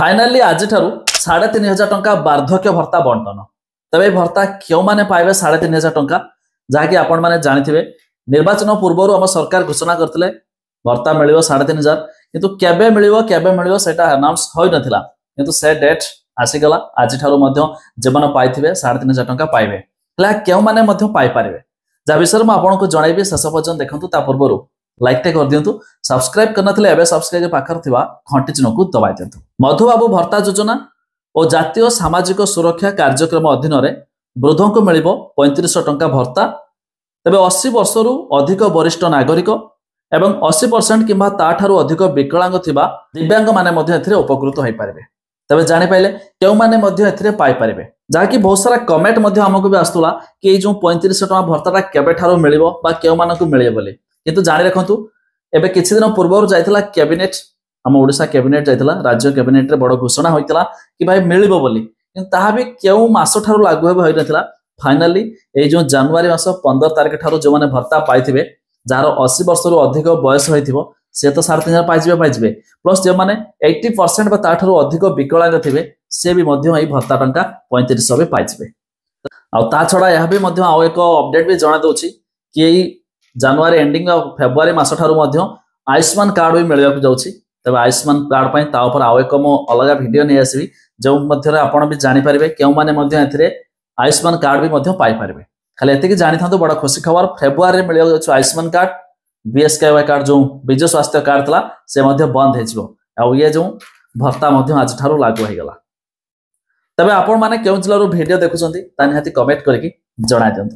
Finally आज 3500 टंका वार्धक्य भत्ता बंटन। तबे भत्ता क्यों माने पाइबे 3500 टंका जहाँकि आपण माने जानिथिबे निर्वाचन पूर्व आम सरकार घोषणा करथिले भत्ता मिलिबो 3500 किंतु केबे मिलिबो सेटा अनाउंस होई नथिला किंतु से डेट आसीगला आज जेमन पाइथिबे 3500 टंका पाइबे हला क्यों माने मध्य पाइ पारिबे जा विषय में आपको जनइबी शेष पर्यटन देखंतु ता पूर्व लाइक टे कर दियंतु सब्सक्राइब करनथिले एबे सब्सक्राइब पाखर थिबा घंटी चिन्ह को दबाइ दियंतु। मधुबाबू भत्ता योजना और जातीय सामाजिक सुरक्षा कार्यक्रम अधीन वृद्धों को मिलिबो 3500 टंका भत्ता। तबे 80 वर्ष रु अधिक वरिष्ठ नागरिक एवं 80% किंबा ताठारु अधिक विकलांग थिबा दिव्यांग माने मध्य एथिरे उपकृत होई पारिबे। तबे जानि पाइले केउ माने मध्य एथिरे पाइ पारिबे जाकि बहुत सारा कमेंट मध्य हमको भी आस्तुला कि जो 3500 टंका भत्ताटा केबे ठारो मिलिबो बा केउ मानकु मिलिबो बोली किंतु जानि रखंतु एबे किछि दिन पूर्व जाइतला कैबिनेट हम ओडिसा कैबिनेट जाइतला राज्य कैबिनेट रे बड़ घोषणा होइतला कि भाई मिलिबो बोली किंतु ताहा भी केउ मास ठारो लागू हेबो होई नथिला। फाइनली ए जो जनवरी मास 15 तारिख ठारो जो माने भत्ता पाइथिबे जार 80 वर्ष रु अधिक बयस होइथिबो से तो 3500 पाइजिबे प्लस जो माने 80% बा ताठारु अधिक विकलांग थिबे से भी मध्य ए भत्ता टंका 3500 बे पाइजिबे। आ ता छडा यह भी मध्य आ एक अपडेट भी जणा दोछि कि जनवरी एंडिंग फेब्रुआरी मास ठारु मध्य आयुष्मान कार्ड भी मिलवा जाउछि। तबे आयुष्मान कार्ड पई ता ऊपर आ एक मो अलग वीडियो नै आसीबी जो मध्य आपण भी जानि परिबे केउ माने मध्य एथिरे आयुष्मान कार्ड भी मध्य पाइ परिबे। खाली एतिकी जानि थांतो बड़ा खुशी खबर फेब्रुआरी मिलवा जाउछि आयुष्मान कार्ड बीएसकेवाई कार्ड जो विजय स्वास्थ्य कार्ड थला से मध्य बंद हे जिवो आ ये जो भत्ता मध्य आज ठारु लागू हे गला। तबे आपण माने केउ जिल्ला रो वीडियो देखुछंती ता निहाती कमेंट करके जणाय दियंतु।